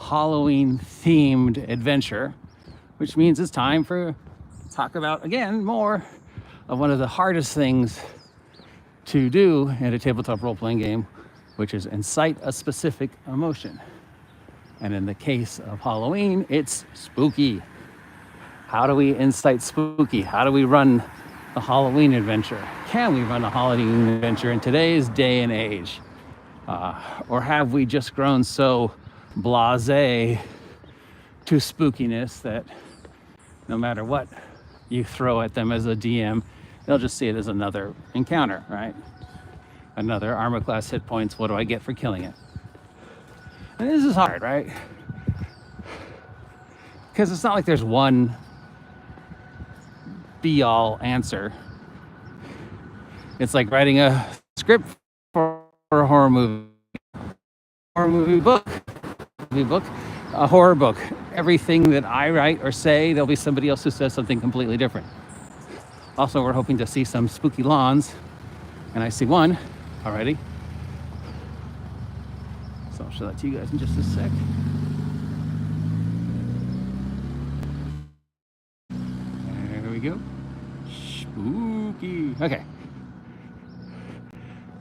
Halloween themed adventure, which means it's time for talk about again more of one of the hardest things to do in a tabletop role-playing game, which is incite a specific emotion. And in the case of Halloween, it's spooky. How do we incite spooky? How do we run a Halloween adventure? Can we run a Halloween adventure in today's day and age? Or have we just grown so blasé to spookiness that no matter what you throw at them as a DM, they'll just see it as another encounter, right? Another armor class hit points. What do I get for killing it? And this is hard, right? Because it's not like there's one be-all answer. It's like writing a script for a horror movie book, a horror book. Everything that I write or say, there'll be somebody else who says something completely different. Also, we're hoping to see some spooky lawns, and I see one already. So I'll show that to you guys in just a sec. There we go. Spooky. Okay.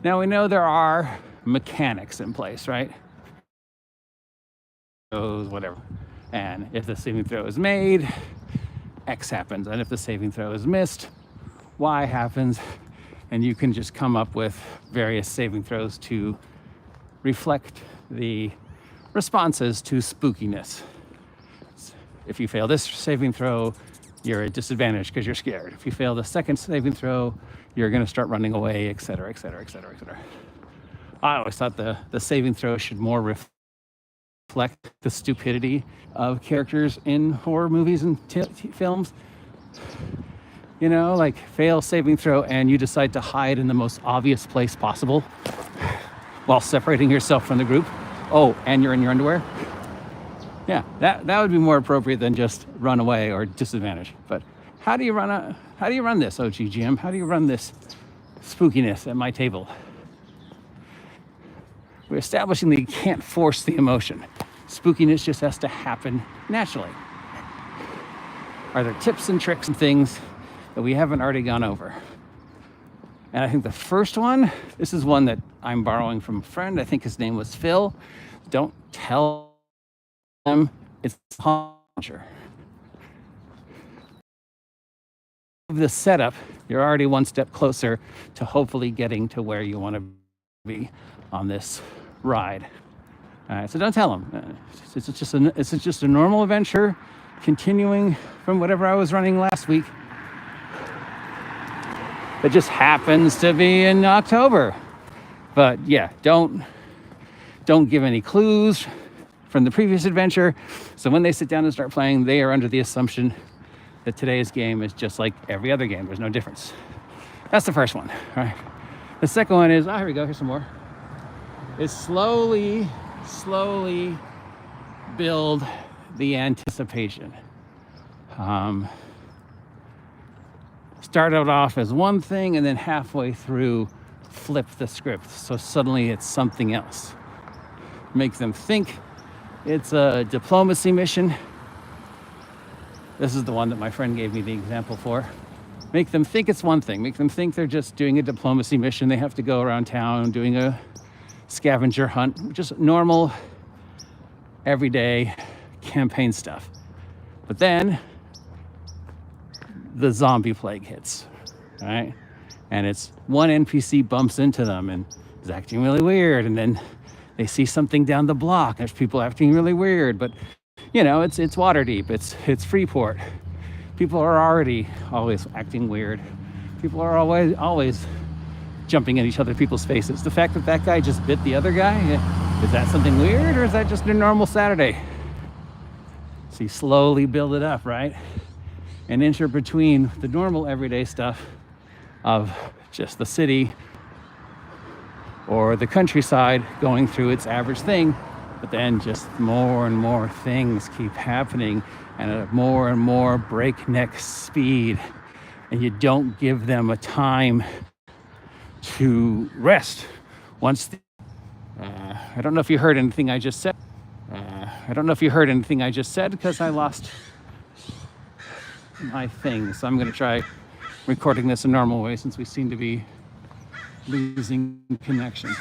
Now we know there are mechanics in place, right? Those, whatever. And if the saving throw is made, X happens. And if the saving throw is missed, Y happens. And you can just come up with various saving throws to reflect the responses to spookiness. If you fail this saving throw, you're at disadvantage because you're scared. If you fail the second saving throw, you're going to start running away, et cetera, et cetera, et cetera, et cetera. I always thought the saving throw should more reflect the stupidity of characters in horror movies and films. You know, like fail saving throw and you decide to hide in the most obvious place possible while separating yourself from the group. Oh, and you're in your underwear? Yeah, that would be more appropriate than just run away or disadvantage. But how do you run this, OGGM? How do you run this spookiness at my table? We're establishing that you can't force the emotion. Spookiness just has to happen naturally. Are there tips and tricks and things that we haven't already gone over? And I think the first one, this is one that I'm borrowing from a friend. I think his name was Phil. Don't tell them it's haunter. The setup, you're already one step closer to hopefully getting to where you want to be on this ride. All right, so don't tell them. It's just a normal adventure, continuing from whatever I was running last week. It just happens to be in October. But yeah, don't give any clues from the previous adventure. So when they sit down and start playing, they are under the assumption that today's game is just like every other game. There's no difference. That's the first one, all right? The second one is, here we go, here's some more. Is slowly build the anticipation. Start out off as one thing and then halfway through flip the script. So suddenly it's something else. Make them think it's a diplomacy mission. This is the one that my friend gave me the example for. Make them think it's one thing. Make them think they're just doing a diplomacy mission. They have to go around town doing a scavenger hunt, just normal, everyday campaign stuff. But then the zombie plague hits, right? And it's one NPC bumps into them and is acting really weird. And then they see something down the block. There's people acting really weird, but you know, it's Waterdeep, it's Freeport. People are already always acting weird. People are always jumping in people's faces. The fact that guy just bit the other guy, is that something weird or is that just a normal Saturday? So you slowly build it up, right? And enter between the normal everyday stuff of just the city or the countryside going through its average thing, but then just more and more things keep happening and at a more and more breakneck speed, and you don't give them a time to rest. I don't know if you heard anything I just said. I don't know if you heard anything I just said because I lost my thing. So I'm going to try recording this a normal way since we seem to be losing connection.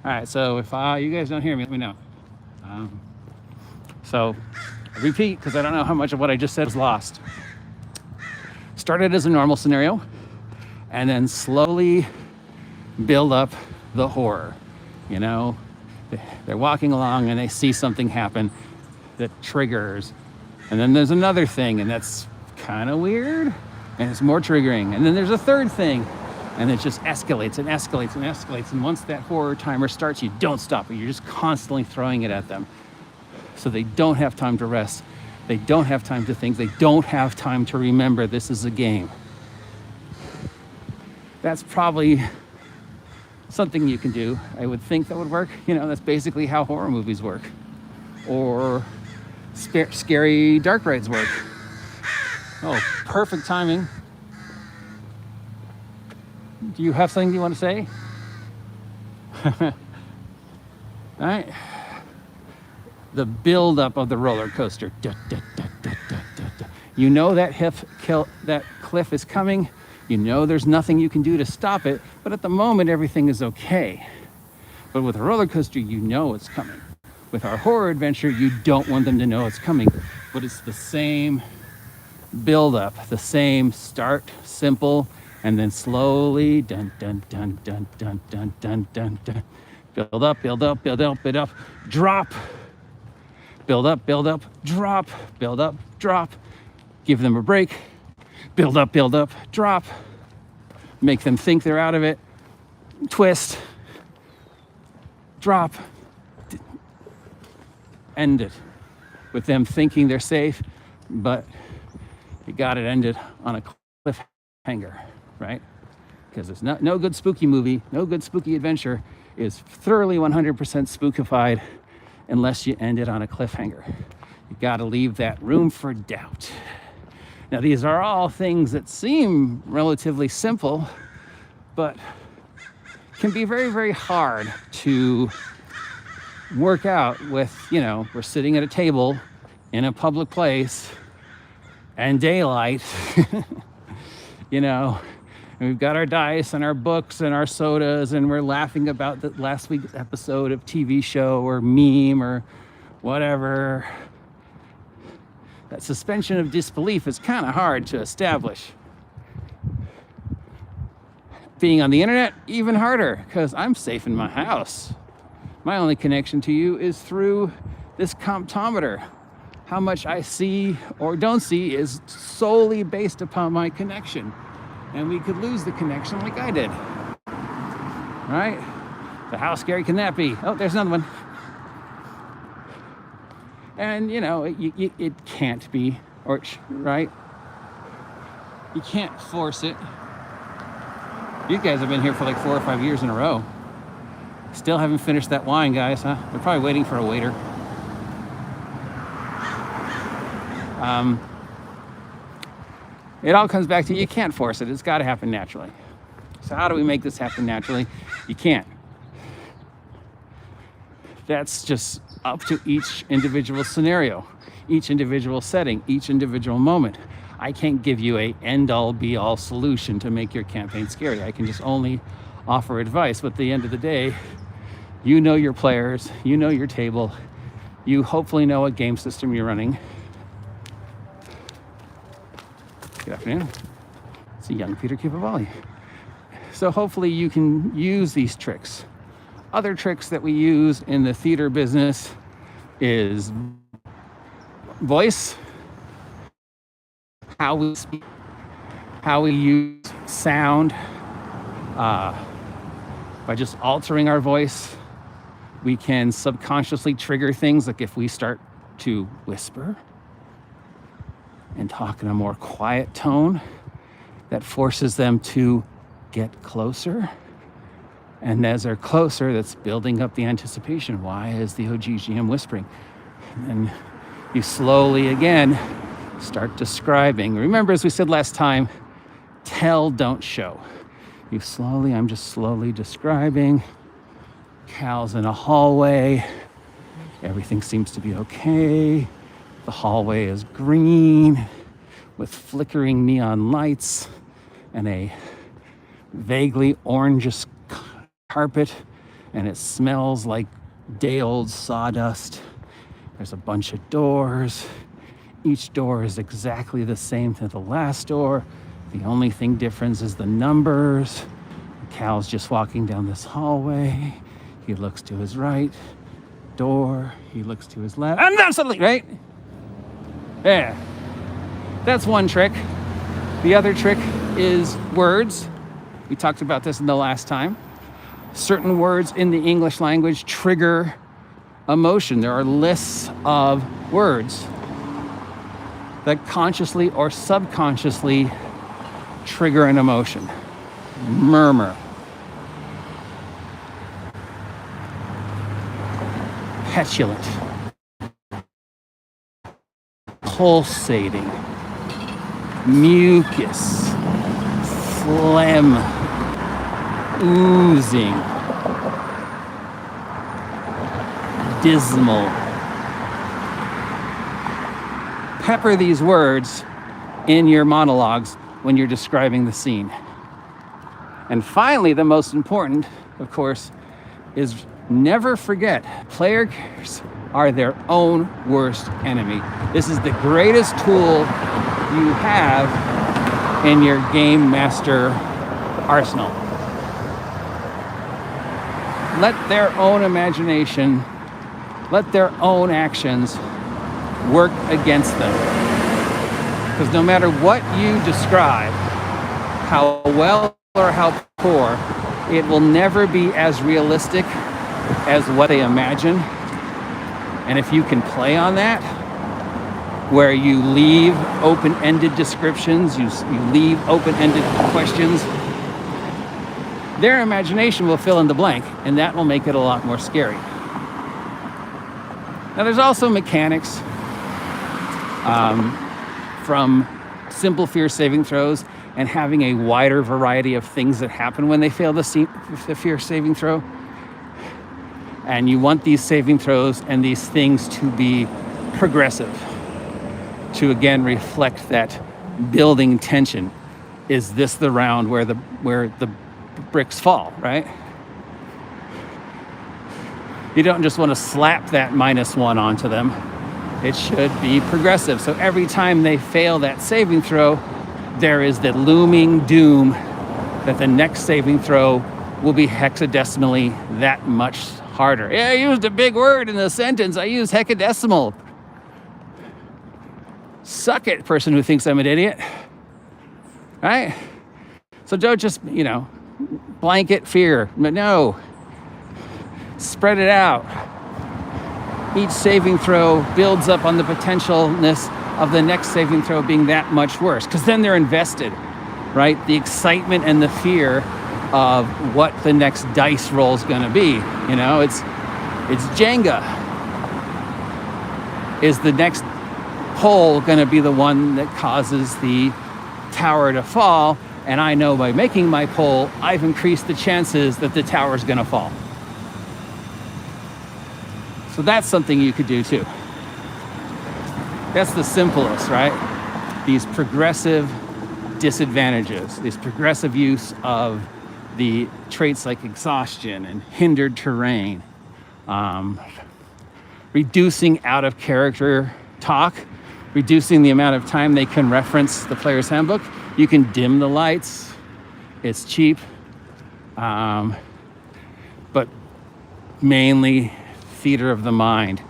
All right, so if you guys don't hear me, let me know. So I repeat, because I don't know how much of what I just said is lost. Started as a normal scenario, and then slowly build up the horror. You know, they're walking along and they see something happen that triggers. And then there's another thing, and that's kind of weird, and it's more triggering. And then there's a third thing, and it just escalates and escalates and escalates. And once that horror timer starts, you don't stop it. You're just constantly throwing it at them. So they don't have time to rest. They don't have time to think. They don't have time to remember this is a game. That's probably something you can do. I would think that would work. You know, that's basically how horror movies work. Or scary dark rides work. Oh, perfect timing. Do you have something you want to say? All right. The buildup of the roller coaster. Da, da, da, da, da, da, da. You know that cliff is coming. You know there's nothing you can do to stop it, but at the moment everything is okay. But with a roller coaster, you know it's coming. With our horror adventure, you don't want them to know it's coming, but it's the same buildup, the same start, simple, and then slowly dun dun dun dun dun dun dun dun dun. Build up, build up, build up, build up, drop. Build up, drop, build up, drop. Give them a break. Build up, drop. Make them think they're out of it. Twist. Drop. End it with them thinking they're safe, but you got it ended on a cliffhanger, right? Because there's no good spooky movie, no good spooky adventure is thoroughly 100% spookified unless you end it on a cliffhanger. You got to leave that room for doubt. Now, these are all things that seem relatively simple, but can be very, very hard to work out with, you know, we're sitting at a table in a public place and daylight, you know, and we've got our dice and our books and our sodas, and we're laughing about the last week's episode of TV show or meme or whatever. That suspension of disbelief is kind of hard to establish. Being on the internet, even harder, because I'm safe in my house. My only connection to you is through this comptometer. How much I see or don't see is solely based upon my connection. And we could lose the connection like I did. Right? So how scary can that be? Oh, there's another one. And, you know, it can't be, or right? You can't force it. You guys have been here for like 4 or 5 years in a row. Still haven't finished that wine, guys, huh? They're probably waiting for a waiter. It all comes back to you can't force it. It's got to happen naturally. So how do we make this happen naturally? You can't. That's just up to each individual scenario, each individual setting, each individual moment. I can't give you a end-all be-all solution to make your campaign scary. I can just only offer advice. But at the end of the day, you know your players, you know your table, you hopefully know what game system you're running. Good afternoon. It's a young Peter Kipavali. So hopefully you can use these tricks. Other tricks that we use in the theater business is voice, how we speak, how we use sound. By just altering our voice, we can subconsciously trigger things, like if we start to whisper and talk in a more quiet tone, that forces them to get closer. And as they're closer, that's building up the anticipation. Why is the OGGM whispering? And you slowly, again, start describing. Remember, as we said last time, tell, don't show. I'm just slowly describing. Cal's in a hallway. Everything seems to be okay. The hallway is green with flickering neon lights and a vaguely orangish carpet, and it smells like day-old sawdust. There's a bunch of doors. Each door is exactly the same to the last door. The only thing different is the numbers. Cal's just walking down this hallway. He looks to his right. Door. He looks to his left. And then suddenly, right? Yeah. That's one trick. The other trick is words. We talked about this in the last time. Certain words in the English language trigger emotion. There are lists of words that consciously or subconsciously trigger an emotion. Murmur, petulant, pulsating, mucus, phlegm, oozing, dismal. Pepper these words in your monologues when you're describing the scene. And finally, the most important, of course, is never forget, players are their own worst enemy. This is the greatest tool you have in your game master arsenal. Let their own imagination, let their own actions work against them. Because no matter what you describe, how well or how poor, it will never be as realistic as what they imagine. And if you can play on that, where you leave open-ended descriptions, you leave open-ended questions, their imagination will fill in the blank, and that will make it a lot more scary. Now, there's also mechanics from simple fear saving throws and having a wider variety of things that happen when they fail the fear saving throw. And you want these saving throws and these things to be progressive, to again reflect that building tension. Is this the round where the bricks fall, right? You don't just want to slap that -1 onto them. It should be progressive. So every time they fail that saving throw, there is the looming doom that the next saving throw will be hexadecimally that much harder. Yeah, I used a big word in the sentence. I used hexadecimal. Suck it, person who thinks I'm an idiot. Right? So don't just, blanket fear. No. Spread it out. Each saving throw builds up on the potentialness of the next saving throw being that much worse, because then they're invested, right? The excitement and the fear of what the next dice roll is going to be. It's Jenga. Is the next pole going to be the one that causes the tower to fall? And I know by making my pole, I've increased the chances that the tower is going to fall. So that's something you could do too. That's the simplest, right? These progressive disadvantages, this progressive use of the traits like exhaustion and hindered terrain, reducing out of character talk, reducing the amount of time they can reference the player's handbook. You can dim the lights. It's cheap. But mainly, theater of the mind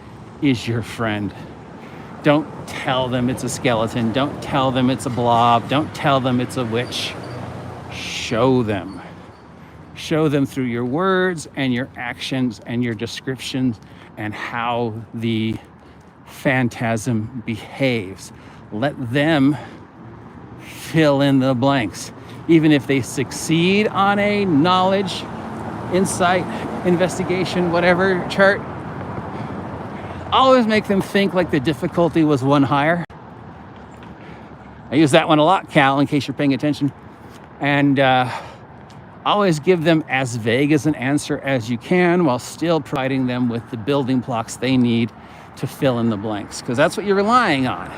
is your friend. Don't tell them it's a skeleton. Don't tell them it's a blob. Don't tell them it's a witch. Show them. Show them through your words and your actions and your descriptions and how the phantasm behaves. Let them fill in the blanks. Even if they succeed on a knowledge, insight, investigation, whatever chart, always make them think like the difficulty was 1 higher. I use that one a lot, Cal, in case you're paying attention. And Always give them as vague as an answer as you can while still providing them with the building blocks they need to fill in the blanks, because that's what you're relying on.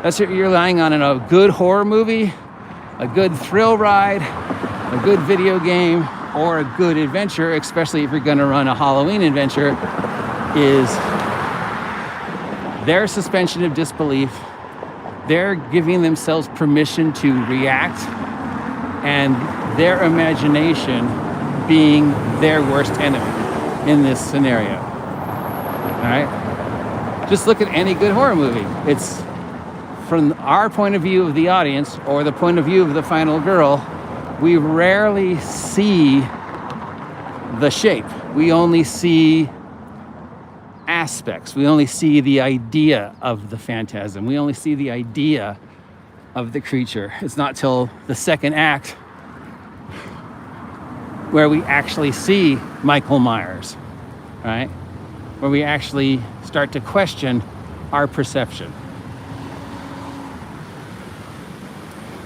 That's what you're relying on in a good horror movie, a good thrill ride, a good video game, or a good adventure, especially if you're going to run a Halloween adventure, is their suspension of disbelief. They're giving themselves permission to react, and their imagination being their worst enemy in this scenario. All right? Just look at any good horror movie. It's from our point of view of the audience, or the point of view of the final girl. We rarely see the shape. We only see aspects. We only see the idea of the phantasm. We only see the idea of the creature. It's not till the second act where we actually see Michael Myers, right? Where we actually start to question our perception.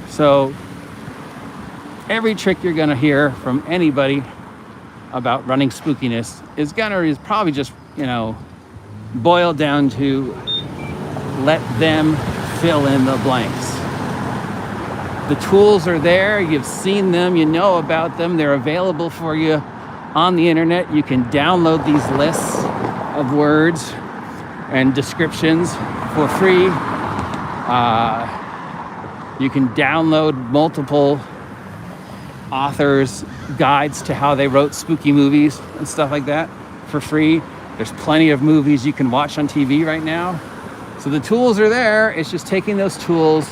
So every trick you're going to hear from anybody about running spookiness is probably just, boiled down to let them fill in the blanks. The tools are there. You've seen them. You know about them. They're available for you on the internet. You can download these lists of words and descriptions for free. You can download multiple authors' guides to how they wrote spooky movies and stuff like that for free. There's plenty of movies you can watch on TV right now. So the tools are there. It's just taking those tools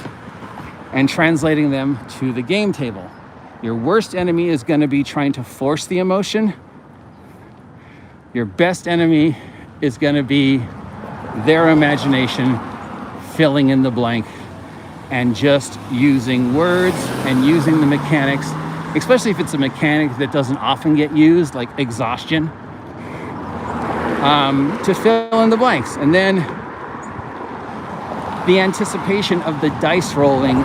and translating them to the game table. Your worst enemy is going to be trying to force the emotion. Your best enemy is going to be their imagination filling in the blank and just using words and using the mechanics, especially if it's a mechanic that doesn't often get used, like exhaustion, to fill in the blanks. And then the anticipation of the dice rolling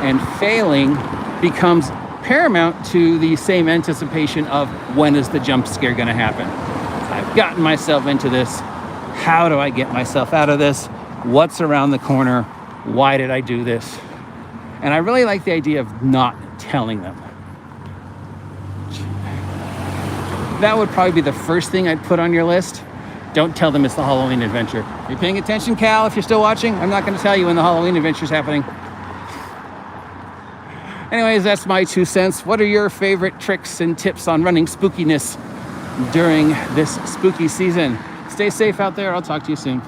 and failing becomes paramount to the same anticipation of when is the jump scare going to happen. I've gotten myself into this. How do I get myself out of this? What's around the corner? Why did I do this? And I really like the idea of not telling them. That would probably be the first thing I'd put on your list. Don't tell them it's the Halloween adventure. Are you paying attention, Cal, if you're still watching? I'm not going to tell you when the Halloween adventure is happening. Anyways, that's my 2 cents. What are your favorite tricks and tips on running spookiness during this spooky season? Stay safe out there. I'll talk to you soon.